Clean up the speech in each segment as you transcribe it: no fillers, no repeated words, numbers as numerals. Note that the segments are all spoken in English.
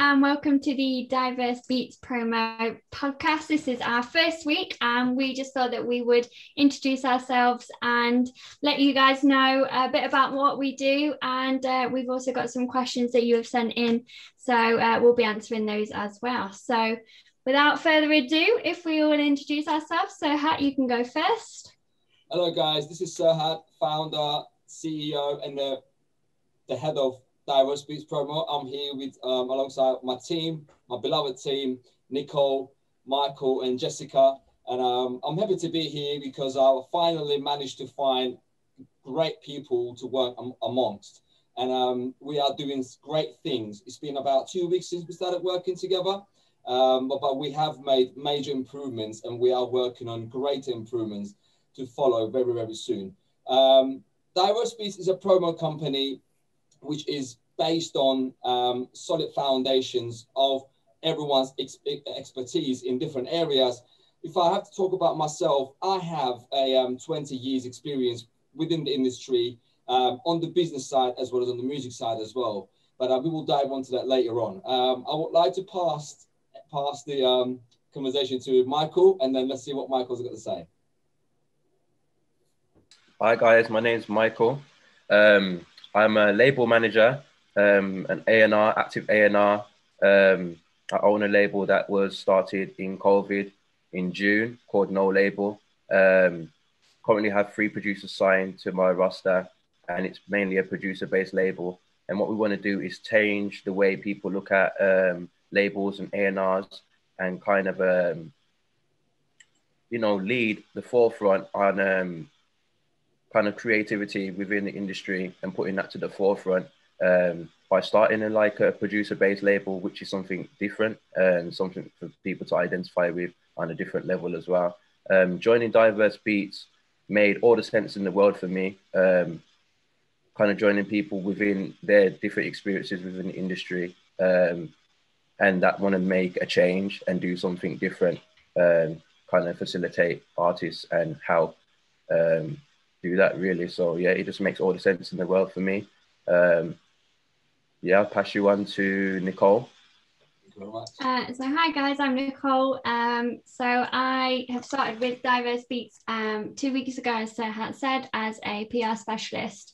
and welcome to the Diverse Beats promo podcast. This is our first week, and we just thought that we would introduce ourselves and let you guys know a bit about what we do. And we've also got some questions that you have sent in, so we'll be answering those as well. So without further ado, if we all introduce ourselves, Serhat, you can go first. Hello guys, this is Serhat, founder, CEO, and the head of Diverse Beats Promo. I'm here with alongside my team, my beloved team, Nicole, Michael, and Jessica. And I'm happy to be here because I finally managed to find great people to work amongst. And we are doing great things. It's been about 2 weeks since we started working together, but we have made major improvements, and we are working on greater improvements to follow very, very soon. Diverse Beats is a promo company which is based on solid foundations of everyone's expertise in different areas. If I have to talk about myself, I have a 20 years experience within the industry on the business side as well as on the music side as well. But we will dive onto that later on. I would like to pass the conversation to Michael, and then let's see what Michael's got to say. Hi guys, my name is Michael. I'm a label manager, an A&R, active A&R. I own a label that was started in COVID in June called No Label. Currently have 3 producers signed to my roster, and it's mainly a producer-based label. And what we want to do is change the way people look at labels and A&Rs and kind of, lead the forefront on kind of creativity within the industry and putting that to the forefront by starting in like a producer-based label, which is something different and something for people to identify with on a different level as well. Joining Diverse Beats made all the sense in the world for me, kind of joining people within their different experiences within the industry and that want to make a change and do something different, kind of facilitate artists and help do that really. So yeah, it just makes all the sense in the world for me. I'll pass you on to Nicole. So hi guys, I'm Nicole. So I have started with Diverse Beats 2 weeks ago, as Serhat said, as a PR specialist.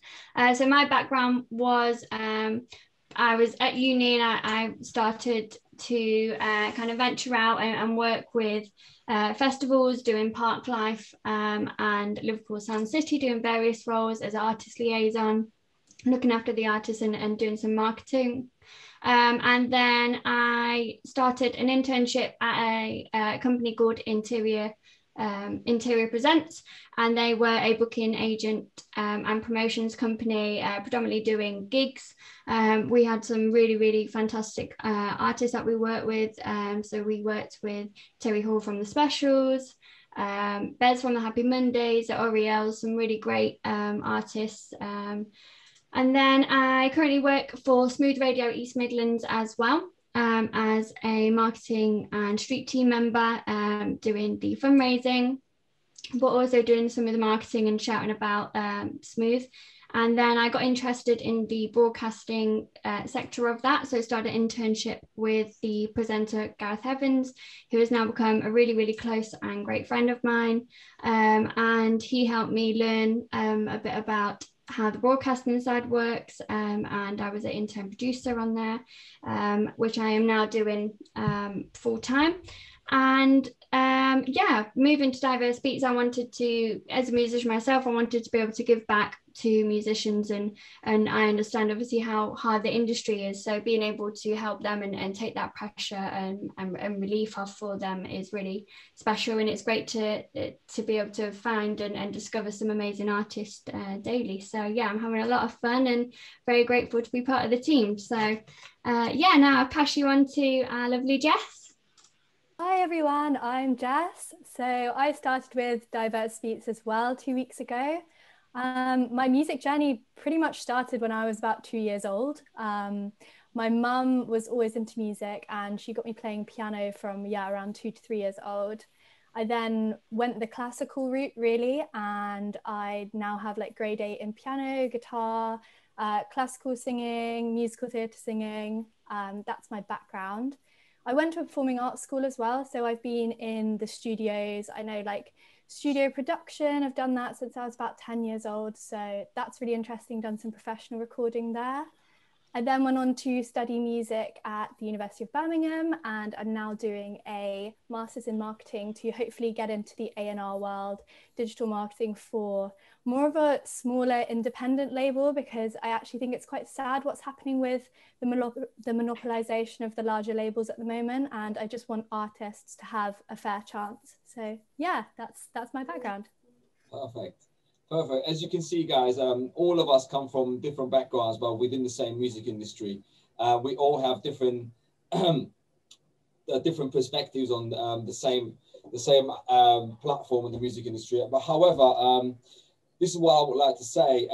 So my background was I was at uni, and I started to kind of venture out and work with festivals, doing park life, and Liverpool Sound City, doing various roles as artist liaison, looking after the artists and doing some marketing. And then I started an internship at a company called Interior Presents, and they were a booking agent and promotions company, predominantly doing gigs. We had some really, really fantastic artists that we worked with. So we worked with Terry Hall from The Specials, Bez from the Happy Mondays, Oriel, some really great artists. And then I currently work for Smooth Radio East Midlands as well, as a marketing and street team member, doing the fundraising, but also doing some of the marketing and shouting about Smooth. And then I got interested in the broadcasting sector of that. So I started an internship with the presenter Gareth Evans, who has now become a really, really close and great friend of mine. And he helped me learn a bit about how the broadcasting side works, and I was an intern producer on there, which I am now doing full time. And moving to Diverse Beats, I wanted to, as a musician myself, I wanted to be able to give back to musicians, and I understand obviously how hard the industry is, so being able to help them and take that pressure and relief off for them is really special. And it's great to be able to find and discover some amazing artists daily. So yeah, I'm having a lot of fun and very grateful to be part of the team. So now I'll pass you on to our lovely Jess. Hi everyone, I'm Jess. So I started with Diverse Beats as well 2 weeks ago. My music journey pretty much started when I was about 2 years old. My mum was always into music, and she got me playing piano from around 2 to 3 years old. I then went the classical route really, and I now have like grade 8 in piano, guitar, classical singing, musical theatre singing. That's my background. I went to a performing arts school as well. So I've been in the studios. I know like studio production. I've done that since I was about 10 years old. So that's really interesting. Done some professional recording there. I then went on to study music at the University of Birmingham, and I'm now doing a master's in marketing to hopefully get into the A&R world, digital marketing for more of a smaller independent label, because I actually think it's quite sad what's happening with the monopolization of the larger labels at the moment, and I just want artists to have a fair chance. So yeah, that's my background. Perfect. Perfect. As you can see, guys, all of us come from different backgrounds, but within the same music industry. We all have different different perspectives on the same platform in the music industry. But however, this is what I would like to say.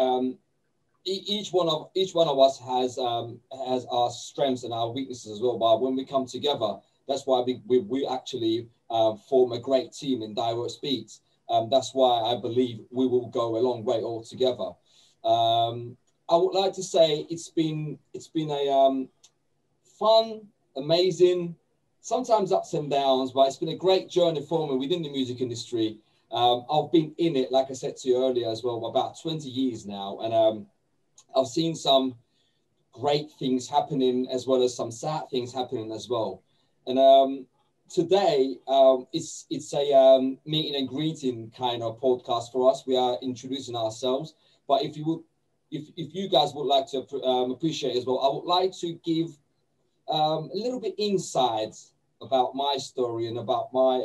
Each one of us has our strengths and our weaknesses as well. But when we come together, that's why we actually form a great team in Diverse Beats. That's why I believe we will go a long way all together. I would like to say it's been a fun, amazing, sometimes ups and downs, but it's been a great journey for me within the music industry. I've been in it, like I said to you earlier as well, about 20 years now, and I've seen some great things happening as well as some sad things happening as well. And today, it's a meeting and greeting kind of podcast for us. We are introducing ourselves, but if you guys would like to appreciate as well, I would like to give a little bit insights about my story and about my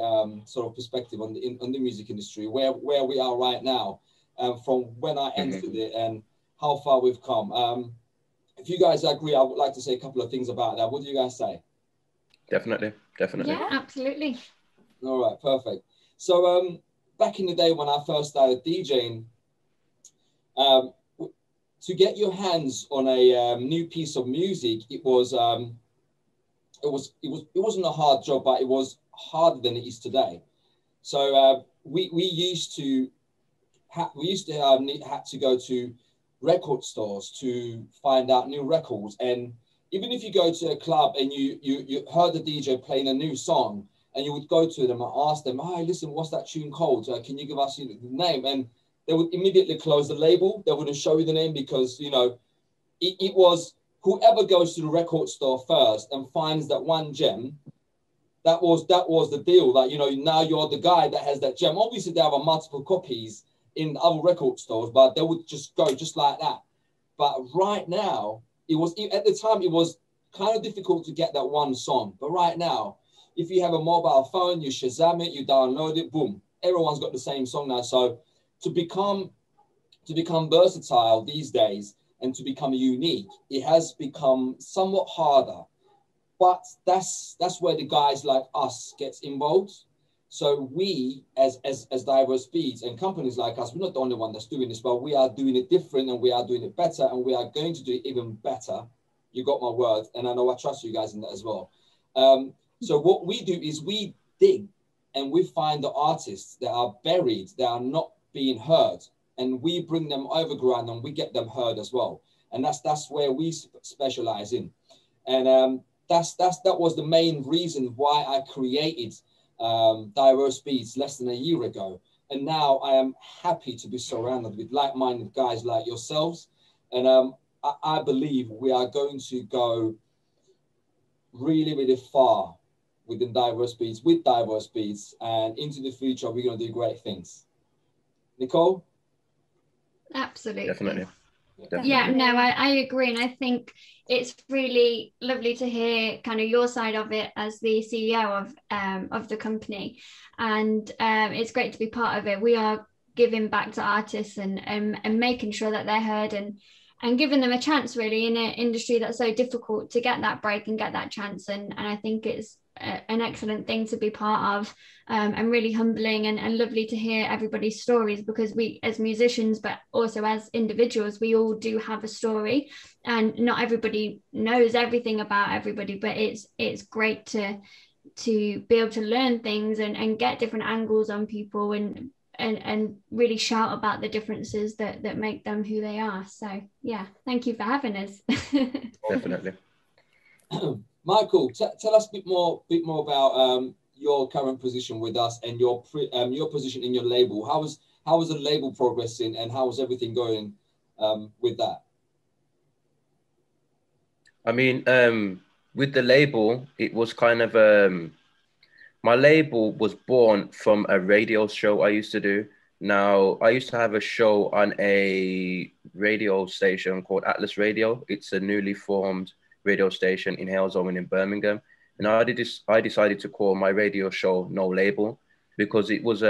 sort of perspective on the music industry, where we are right now, from when I entered it and how far we've come. If you guys agree, I would like to say a couple of things about that. What do you guys say? Definitely. Yeah, absolutely. All right, perfect. So back in the day when I first started DJing, to get your hands on a new piece of music, it wasn't a hard job, but it was harder than it is today. So we used to have to go to record stores to find out new records. And even if you go to a club and you heard the DJ playing a new song, and you would go to them and ask them, "Hi, listen, what's that tune called? Can you give us the name?" And they would immediately close the label. They wouldn't show you the name because, you know, it was whoever goes to the record store first and finds that one gem. That was the deal. That, you know, now you're the guy that has that gem. Obviously, they have multiple copies in other record stores, but they would just go just like that. But right now, at the time, it was kind of difficult to get that one song. But right now, if you have a mobile phone, you Shazam it, you download it, boom. Everyone's got the same song now. So to become versatile these days and to become unique, it has become somewhat harder. But that's where the guys like us gets involved. So we, as Diverse Beats and companies like us, we're not the only one that's doing this, but we are doing it different and we are doing it better and we are going to do it even better. You got my word. And I know I trust you guys in that as well. So what we do is we dig and we find the artists that are buried, that are not being heard, and we bring them overground and we get them heard as well. And that's where we specialize in. And that was the main reason why I created Diverse Beats less than a year ago. And now I am happy to be surrounded with like-minded guys like yourselves. And I believe we are going to go really, really far within Diverse Beats, with Diverse Beats, and into the future, we're going to do great things. Nicole? Absolutely. Definitely. Yeah, no, I agree. And I think it's really lovely to hear kind of your side of it as the CEO of the company. And it's great to be part of it. We are giving back to artists and making sure that they're heard and giving them a chance, really, in an industry that's so difficult to get that break and get that chance. And I think it's an excellent thing to be part of, and really humbling and lovely to hear everybody's stories, because we as musicians, but also as individuals, we all do have a story, and not everybody knows everything about everybody, but it's great to be able to learn things and get different angles on people, and and really shout about the differences that make them who they are. So yeah, thank you for having us. Definitely. Michael, tell us a bit more about your current position with us and your position in your label. How was the label progressing, and how was everything going with that? I mean, with the label, it was kind of my label was born from a radio show I used to do. Now, I used to have a show on a radio station called Atlas Radio. It's a newly formed radio station in Halesowen in Birmingham. And I decided to call my radio show No Label, because it was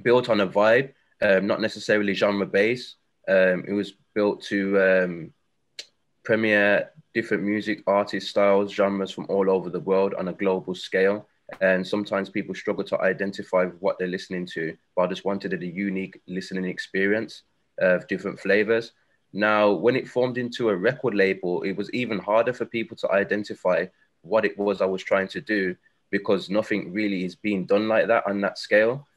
built on a vibe, not necessarily genre based. It was built to premiere different music artists, styles, genres from all over the world on a global scale. And sometimes people struggle to identify what they're listening to, but I just wanted a unique listening experience of different flavors. Now, when it formed into a record label, it was even harder for people to identify what it was I was trying to do, because nothing really is being done like that on that scale.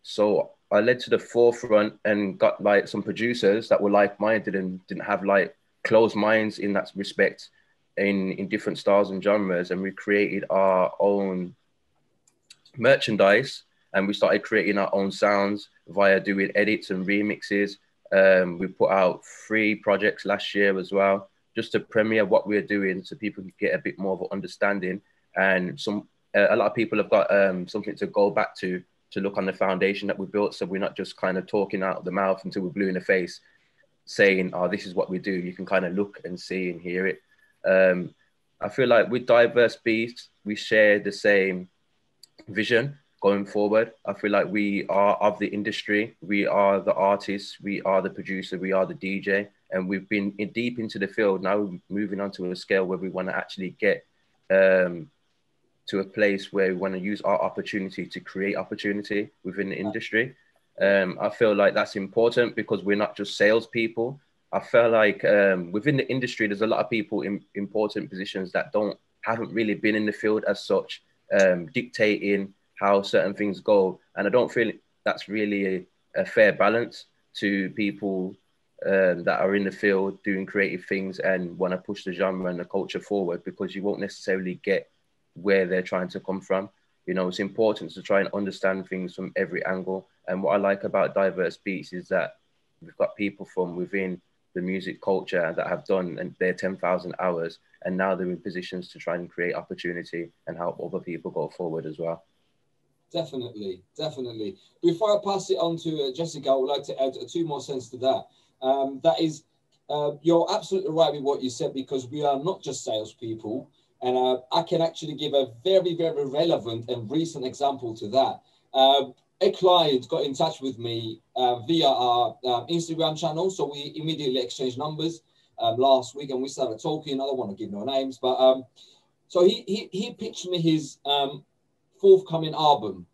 So I led to the forefront and got like some producers that were like-minded and didn't have like closed minds in that respect, in different styles and genres. And we created our own merchandise, and we started creating our own sounds via doing edits and remixes. We put out 3 projects last year as well, just to premiere what we're doing, so people can get a bit more of an understanding. And a lot of people have got something to go back to look on the foundation that we built. So we're not just kind of talking out of the mouth until we're blue in the face, saying, oh, this is what we do. You can kind of look and see and hear it. I feel like with Diverse Beats, we share the same vision going forward. I feel like we are of the industry. We are the artists. We are the producer. We are the DJ. And we've been deep into the field. Now we're moving on to a scale where we want to actually get to a place where we want to use our opportunity to create opportunity within the industry. I feel like that's important, because we're not just salespeople. I feel like within the industry, there's a lot of people in important positions that haven't really been in the field as such, dictating how certain things go. And I don't feel that's really a fair balance to people that are in the field doing creative things and want to push the genre and the culture forward, because you won't necessarily get where they're trying to come from. You know, it's important to try and understand things from every angle. And what I like about Diverse Beats is that we've got people from within the music culture that have done their 10,000 hours, and now they're in positions to try and create opportunity and help other people go forward as well. Definitely, definitely. Before I pass it on to Jessica, I would like to add 2 more cents to that. That is, you're absolutely right with what you said, because we are not just salespeople. And I can actually give a very, very relevant and recent example to that. A client got in touch with me via our Instagram channel. So we immediately exchanged numbers last week, and we started talking. I don't want to give no names, but so he pitched me his forthcoming album.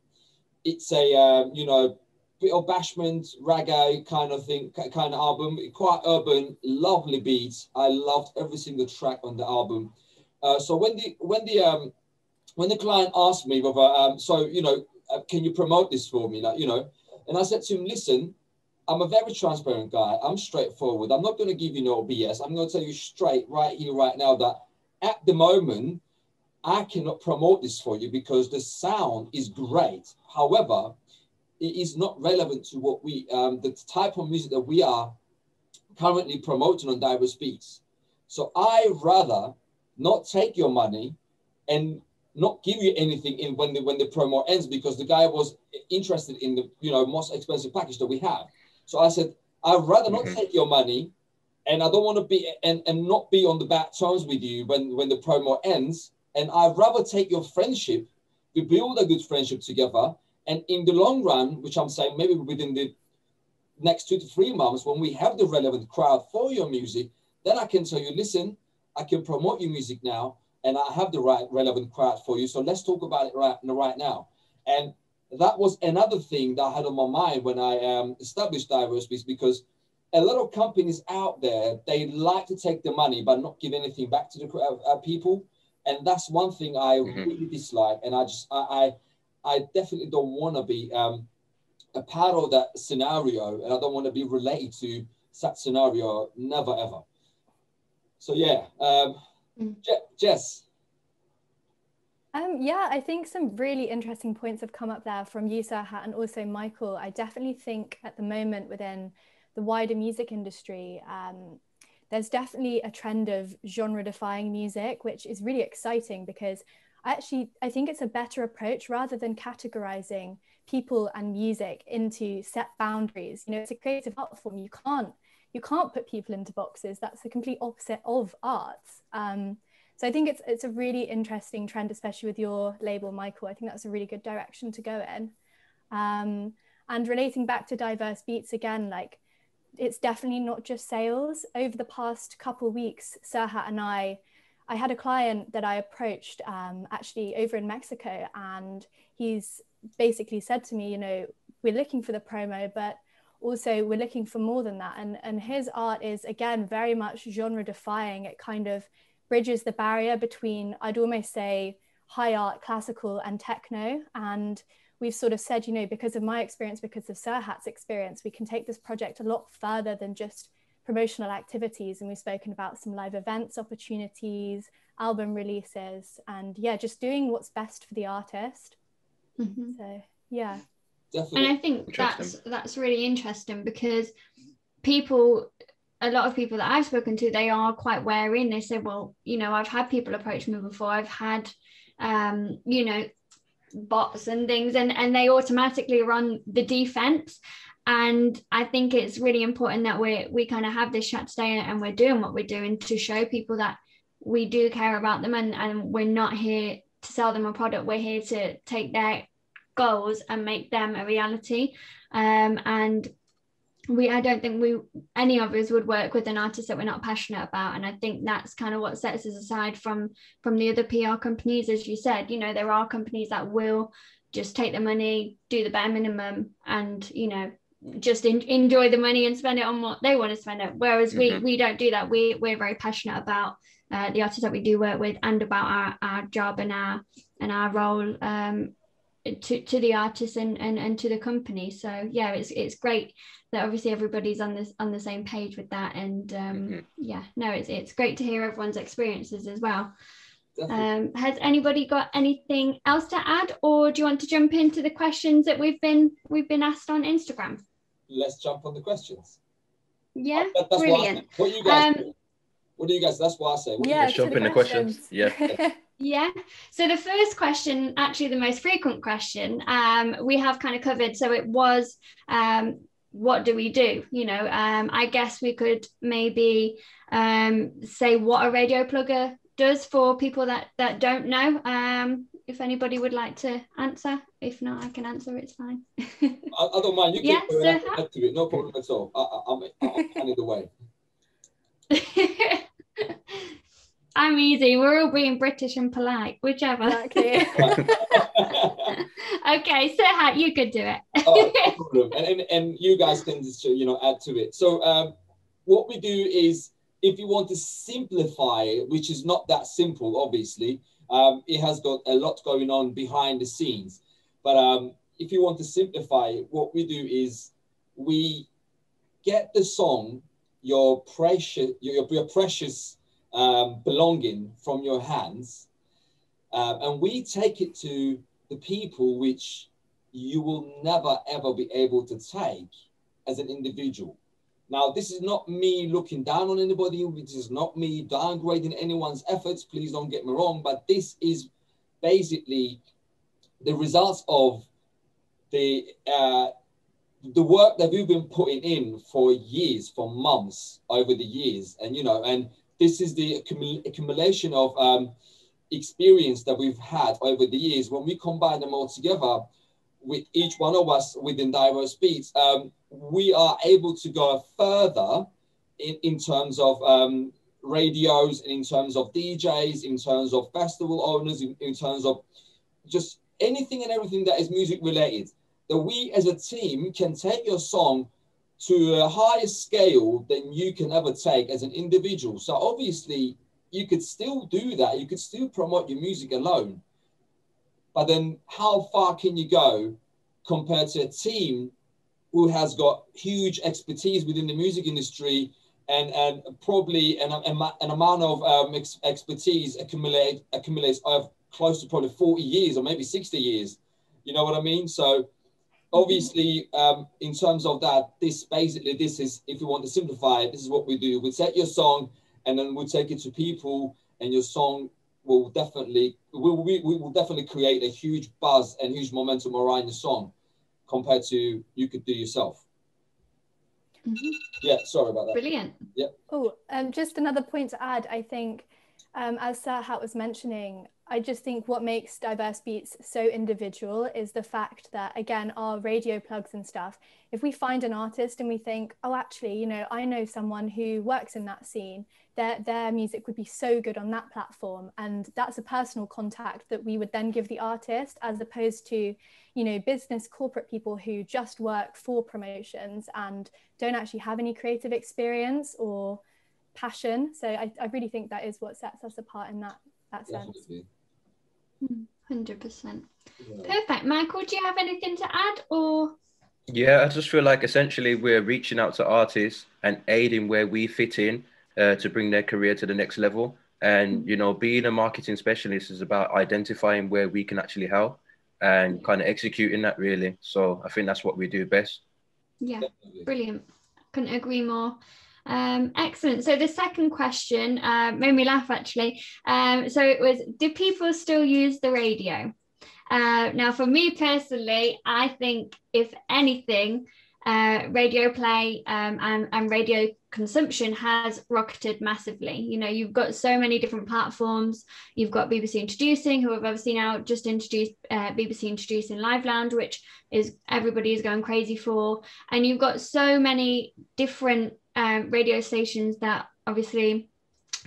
It's a, you know, bit of bashment, reggae kind of thing, kind of album, quite urban, lovely beats. I loved every single track on the album. So when the client asked me whether, so, you know, can you promote this for me? Like, you know, and I said to him, listen, I'm a very transparent guy. I'm straightforward. I'm not going to give you no BS. I'm going to tell you straight right here, right now, that at the moment, I cannot promote this for you because the sound is great. However, it is not relevant to what we, the type of music that we are currently promoting on Diverse Beats. So I rather not take your money and not give you anything in when the promo ends, because the guy was interested in the, you know, most expensive package that we have. So I said, I'd rather not take your money, and I don't want to be and not be on the bad terms with you when the promo ends. And I'd rather take your friendship, we build a good friendship together. And in the long run, which I'm saying maybe within the next 2 to 3 months, when we have the relevant crowd for your music, then I can tell you, listen, I can promote your music now, and I have the right relevant crowd for you. So let's talk about it right now. And that was another thing that I had on my mind when I established Diverse Beats, because a lot of companies out there, they like to take the money but not give anything back to the people. And that's one thing I really dislike. And I definitely don't want to be a part of that scenario, and I don't want to be related to that scenario, never ever. So yeah, Jess. Yeah, I think some really interesting points have come up there from you, Serhat, and also Michael. I definitely think at the moment within the wider music industry, there's definitely a trend of genre-defying music, which is really exciting because I think it's a better approach rather than categorizing people and music into set boundaries. You know, it's a creative art form. You can't put people into boxes. That's the complete opposite of arts. So I think it's a really interesting trend, especially with your label, Michael. I think that's a really good direction to go in. And relating back to Diverse Beats again, like, it's definitely not just sales. Over the past couple of weeks, Serhat and I had a client that I approached actually over in Mexico, and he's basically said to me, you know, we're looking for the promo, but also we're looking for more than that. And his art is, again, very much genre defying. It kind of bridges the barrier between, I'd almost say, high art, classical and techno. And we've sort of said, you know, because of my experience, because of Serhat's experience, we can take this project a lot further than just promotional activities. And we've spoken about some live events opportunities, album releases, and yeah, just doing what's best for the artist. So yeah. Definitely. And I think that's really interesting because a lot of people that I've spoken to, they are quite wary, and they say, well, you know, I've had people approach me before, I've had, you know, bots and things, and they automatically run the defense. And I think it's really important that we kind of have this chat today, and we're doing what we're doing to show people that we do care about them, and we're not here to sell them a product. We're here to take their goals and make them a reality. And I don't think any of us would work with an artist that we're not passionate about. And I think that's kind of what sets us aside from the other PR companies. As you said, you know, there are companies that will just take the money, do the bare minimum, and, you know, just enjoy the money and spend it on what they want to spend it. Whereas we don't do that. We're very passionate about the artists that we do work with, and about our job and our role to the artists and to the company. So yeah, it's great that obviously everybody's on the same page with that. And yeah, no, it's great to hear everyone's experiences as well. Has anybody got anything else to add, or do you want to jump into the questions that we've been asked on Instagram? Let's jump on the questions. Yeah, that's brilliant. What do you guys do? What do you guys? That's what I say. Let's jump in the questions. Yeah. Yeah. So the first question, actually the most frequent question, we have kind of covered. So it was, what do we do? You know, I guess we could maybe say what a radio plugger does for people that don't know. If anybody would like to answer, if not, I can answer. It's fine. I don't mind. You can so to it. No problem at all. I'm kind of the way. I'm easy. We're all being British and polite, whichever. Exactly. Okay, so you could do it. No problem. And you guys can just, you know, add to it. So what we do is, if you want to simplify it, which is not that simple, obviously, it has got a lot going on behind the scenes. But if you want to simplify it, what we do is we get the song, your precious belonging from your hands, and we take it to the people which you will never ever be able to take as an individual. Now, this is not me looking down on anybody. This is not me downgrading anyone's efforts. Please don't get me wrong, but this is basically the results of the work that we've been putting in for years, for months, over the years, and you know, and this is the accumulation of experience that we've had over the years. When we combine them all together, with each one of us within Diverse Beats, we are able to go further in terms of radios, and in terms of DJs, in terms of festival owners, in terms of just anything and everything that is music related, that we as a team can take your song to a higher scale than you can ever take as an individual. So obviously you could still do that. You could still promote your music alone. But then how far can you go compared to a team who has got huge expertise within the music industry and probably an amount of expertise accumulates of close to probably 40 years or maybe 60 years. You know what I mean? So obviously, in terms of that, this is, if you want to simplify it, this is what we do. We set your song and then we'll take it to people, and your song will definitely, we will definitely create a huge buzz and huge momentum around the song compared to you could do yourself. Yeah, sorry about that. Brilliant. Yeah. Oh, just another point to add, I think, as Serhat was mentioning, I just think what makes Diverse Beats so individual is the fact that, again, our radio plugs and stuff, if we find an artist and we think, oh, actually, you know, I know someone who works in that scene, their music would be so good on that platform. And that's a personal contact that we would then give the artist, as opposed to, you know, business corporate people who just work for promotions and don't actually have any creative experience or passion. So I really think that is what sets us apart in that sense. 100%. Perfect. Michael, do you have anything to add, or? Yeah, I just feel like essentially we're reaching out to artists and aiding where we fit in to bring their career to the next level. And, you know, being a marketing specialist is about identifying where we can actually help and kind of executing that, really. So I think that's what we do best. Yeah, brilliant. Couldn't agree more. Excellent. So the second question made me laugh, actually. So it was, do people still use the radio? Now, for me personally, I think if anything, radio play and radio consumption has rocketed massively. You know, you've got so many different platforms. You've got BBC Introducing, who have obviously now just introduced BBC Introducing Live Lounge, which is everybody is going crazy for. And you've got so many different radio stations that obviously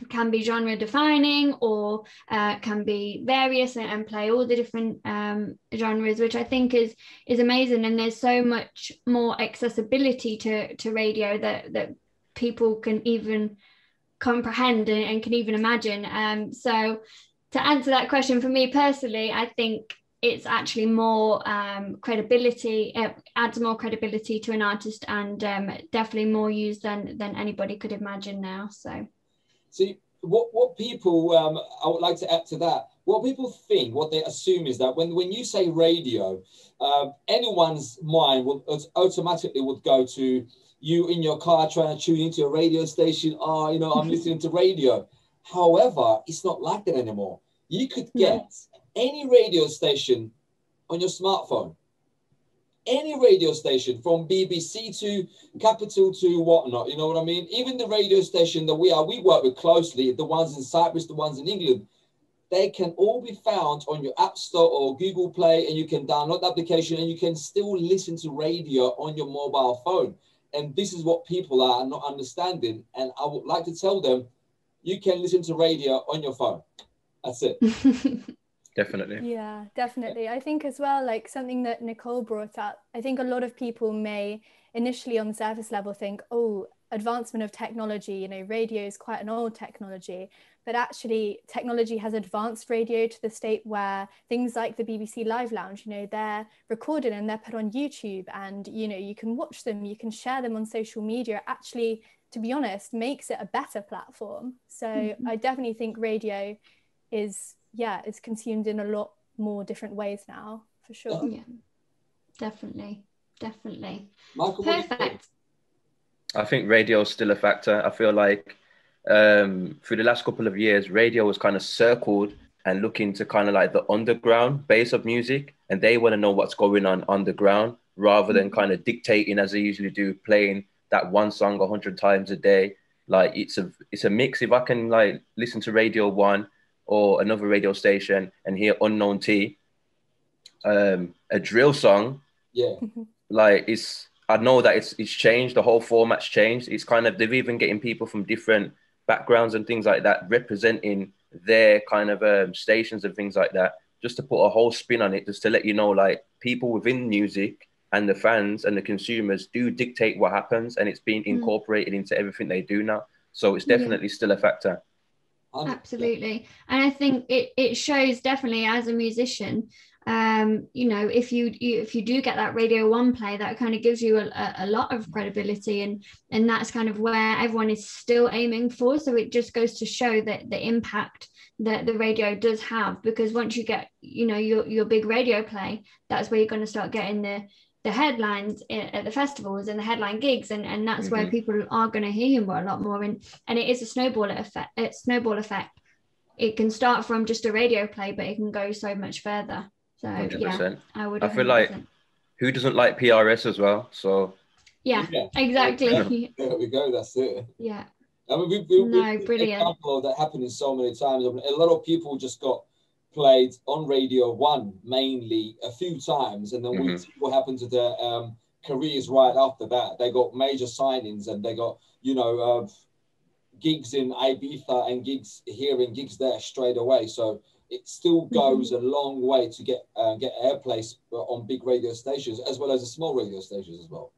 can be genre defining or can be various and play all the different genres, which I think is amazing. And there's so much more accessibility to radio that people can even comprehend and can even imagine. So to answer that question, for me personally, I think it's actually more credibility, adds more credibility to an artist, and definitely more used than anybody could imagine now. So, see, what people, I would like to add to that, what people think, what they assume is that when you say radio, anyone's mind automatically would go to you in your car trying to tune into a radio station. Oh, you know, I'm listening to radio. However, it's not like that anymore. You could get any radio station on your smartphone, any radio station, from BBC to Capital to whatnot, you know what I mean? Even the radio station that we work with closely, the ones in Cyprus, the ones in England, they can all be found on your App Store or Google Play, and you can download the application and you can still listen to radio on your mobile phone. And this is what people are not understanding. And I would like to tell them, you can listen to radio on your phone. That's it. Definitely. Yeah, definitely. I think as well, like something that Nicole brought up, I think a lot of people may initially on the surface level think, oh, advancement of technology, you know, radio is quite an old technology. But actually, technology has advanced radio to the state where things like the BBC Live Lounge, you know, they're recorded and they're put on YouTube, and, you know, you can watch them, you can share them on social media. Actually, to be honest, makes it a better platform. So I definitely think radio is consumed in a lot more different ways now, for sure. Yeah, definitely. Michael, perfect. I think radio is still a factor. I feel like through the last couple of years, radio was kind of circled and looking to kind of like the underground base of music, and they want to know what's going on underground rather than kind of dictating, as they usually do, playing that one song 100 times a day. Like it's a mix. If I can like listen to Radio 1 or another radio station and hear Unknown T, a drill song, like I know that it's changed. The whole format's changed. It's kind of, they've even getting people from different backgrounds and things like that representing their kind of stations and things like that, just to put a whole spin on it, just to let you know, like, people within music and the fans and the consumers do dictate what happens, and it's being incorporated into everything they do now. So it's definitely still a factor. Absolutely. And I think it shows definitely as a musician, you know, if you do get that Radio 1 play, that kind of gives you a lot of credibility, and that's kind of where everyone is still aiming for. So it just goes to show that the impact that the radio does have, because once you get, you know, your big radio play, that's where you're going to start getting the headlines at the festivals and the headline gigs, and that's where people are going to hear you a lot more, and it is a snowball effect. It can start from just a radio play, but it can go so much further. So 100%. Yeah, I feel like who doesn't like PRS as well? So yeah. Exactly. There we go. That's it. Yeah. I mean, brilliant. Example of that happening so many times. I mean, a lot of people just got played on Radio 1 mainly a few times, and then we see what happened to their careers right after that. They got major signings, and they got, you know, gigs in Ibiza and gigs here and gigs there straight away. So it still goes a long way to get airplay on big radio stations, as well as the small radio stations as well.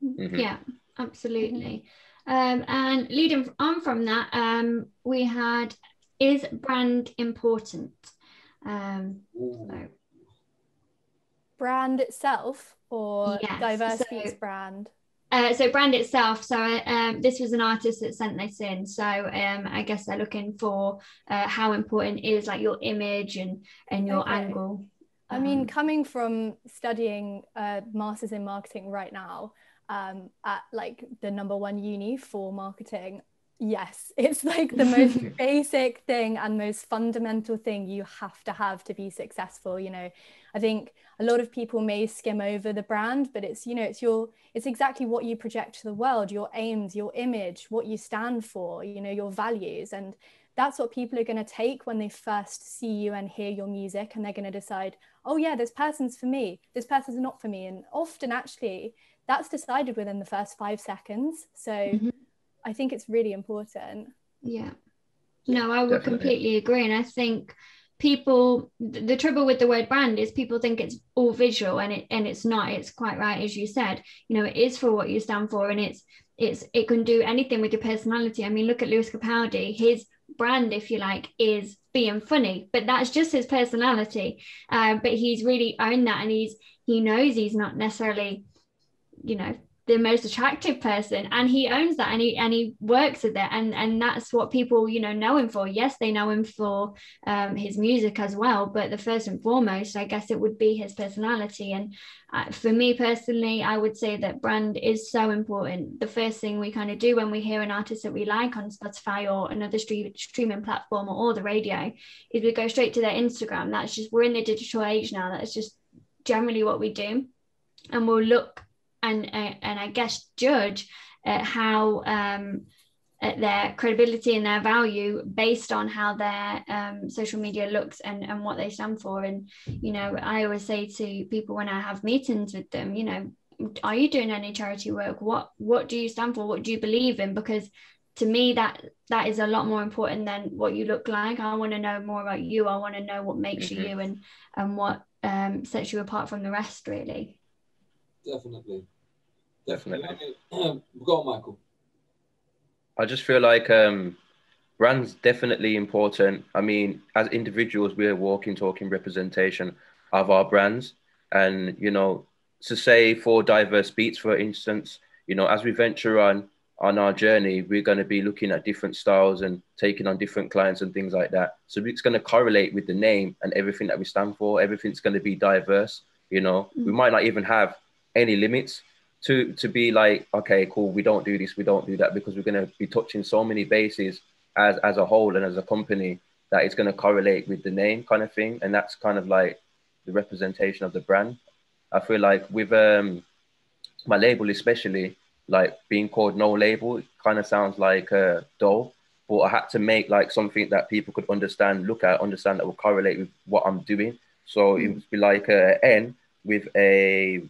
Yeah, absolutely. And leading on from that, we had, is brand important? So. Brand itself, or yes. Diverse Beats brand? So brand itself. So this was an artist that sent this in. So I guess they're looking for how important is like your image and your angle. I mean, coming from studying Masters in Marketing right now, at like the #1 uni for marketing, yes, it's like the most basic thing and most fundamental thing you have to be successful. You know, I think a lot of people may skim over the brand, but it's, you know, it's exactly what you project to the world, your aims, your image, what you stand for, you know, your values. And that's what people are going to take when they first see you and hear your music, and they're going to decide, oh yeah, this person's for me, this person's not for me. And often actually that's decided within the first 5 seconds. So I think it's really important. Yeah, no, I would completely agree. And I think people, the trouble with the word brand is people think it's all visual, and it's not. It's quite right, as you said, you know, it is for what you stand for, and it can do anything with your personality. I mean, look at Lewis Capaldi. His brand, if you like, is being funny, but that's just his personality. But he's really owned that, and he knows he's not necessarily, you know, the most attractive person, and he owns that, and he works at that, and that's what people, you know him for. Yes, they know him for his music as well, but the first and foremost, I guess, it would be his personality. And for me personally, I would say that brand is so important. The first thing we kind of do when we hear an artist that we like on Spotify or another streaming platform or the radio is we go straight to their Instagram. That's just, we're in the digital age now. That's just generally what we do, and we'll look and I guess judge how at their credibility and their value based on how their social media looks and what they stand for. And, you know, I always say to people when I have meetings with them, you know, are you doing any charity work? What do you stand for? What do you believe in? Because to me, that is a lot more important than what you look like. I want to know more about you. I want to know what makes you you, and what sets you apart from the rest, really. Definitely. Go on, Michael. I just feel like brand's definitely important. I mean, as individuals, we're talking representation of our brands. And, you know, to say for Diverse Beats, for instance, you know, as we venture on our journey, we're going to be looking at different styles and taking on different clients and things like that. So it's going to correlate with the name and everything that we stand for. Everything's going to be diverse. You know, we might not even have any limits to be like, okay, cool, we don't do this, we don't do that, because we're going to be touching so many bases as a whole and as a company that it's going to correlate with the name kind of thing. And that's kind of like the representation of the brand. I feel like with my label, especially, like being called No Label, it kind of sounds like dull, but I had to make like something that people could understand that will correlate with what I'm doing. So it would be like a N with a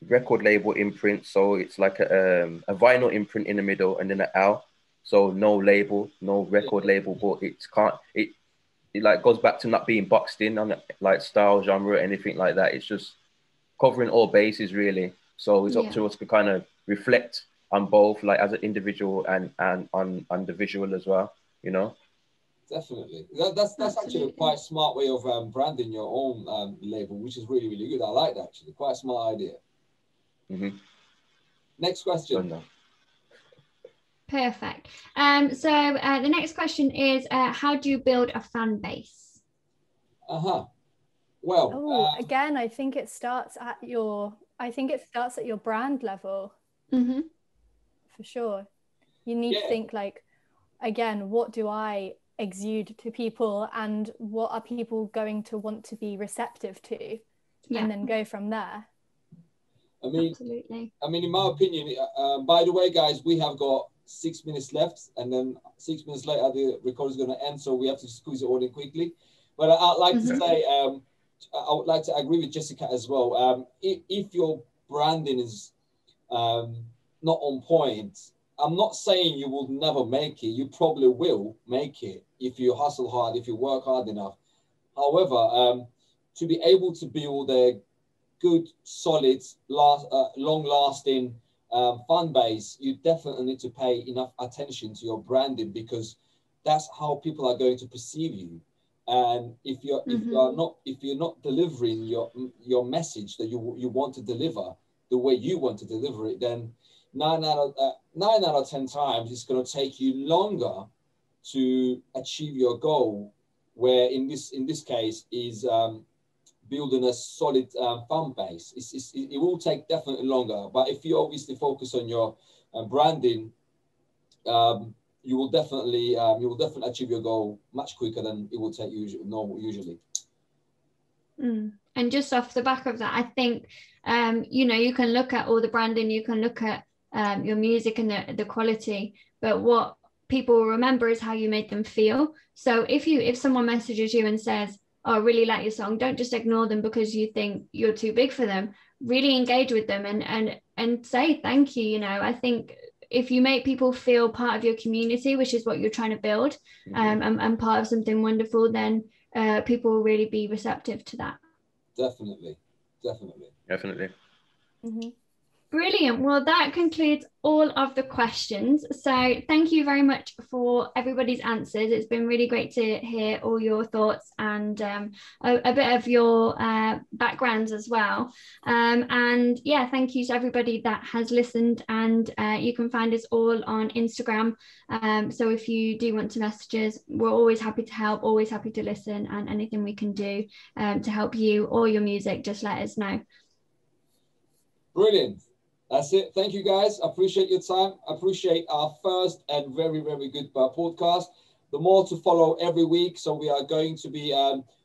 record label imprint, so it's like a vinyl imprint in the middle, and then an L, so no label, no record label, but it like goes back to not being boxed in on like style, genre, anything like that. It's just covering all bases, really. So it's up to us to kind of reflect on both, like as an individual and on the visual as well, you know. Definitely. That's actually a quite smart way of branding your own label, which is really, really good. I like that, actually. Quite a smart idea. Mm-hmm. Next question. Perfect. So the next question is, how do you build a fan base? Well, again, I think it starts at your brand level. Mm-hmm. For sure. You need to think like, again, what do I exude to people and what are people going to want to be receptive to? And then go from there. Absolutely. I mean, in my opinion, by the way, guys, we have got 6 minutes left, and then 6 minutes later, the recording is going to end, so we have to squeeze it all in quickly. But I'd like to say, I would like to agree with Jessica as well. If your branding is not on point, I'm not saying you will never make it. You probably will make it if you hustle hard, if you work hard enough. However, to be able to build a good, solid, long-lasting fan base, you definitely need to pay enough attention to your branding, because that's how people are going to perceive you. And if you're not delivering your message that you want to deliver the way you want to deliver it, then 9 out of 10 times it's going to take you longer to achieve your goal. Where in this case is building a solid fan base. It will take definitely longer, but if you obviously focus on your branding, you will definitely achieve your goal much quicker than it will take usually. And just off the back of that, I think you can look at all the branding, you can look at your music and the quality, but what people will remember is how you made them feel. So if someone messages you and says, "Oh, I really like your song," don't just ignore them because you think you're too big for them. Really engage with them and say thank you. I think if you make people feel part of your community, which is what you're trying to build, and part of something wonderful, then people will really be receptive to that. Definitely. Mm-hmm. Brilliant. Well, that concludes all of the questions. So thank you very much for everybody's answers. It's been really great to hear all your thoughts and a bit of your backgrounds as well. And yeah, thank you to everybody that has listened, and you can find us all on Instagram. So if you do want to message us, we're always happy to help, always happy to listen, and anything we can do to help you or your music, just let us know. Brilliant. That's it. Thank you, guys. I appreciate your time. I appreciate our first and very, very good podcast. The more to follow every week. So we are going to be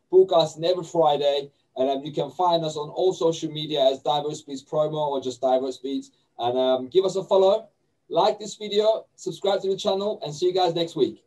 broadcasting every Friday. And you can find us on all social media as Diverse Beats Promo or just Diverse Beats. And give us a follow, like this video, subscribe to the channel, and see you guys next week.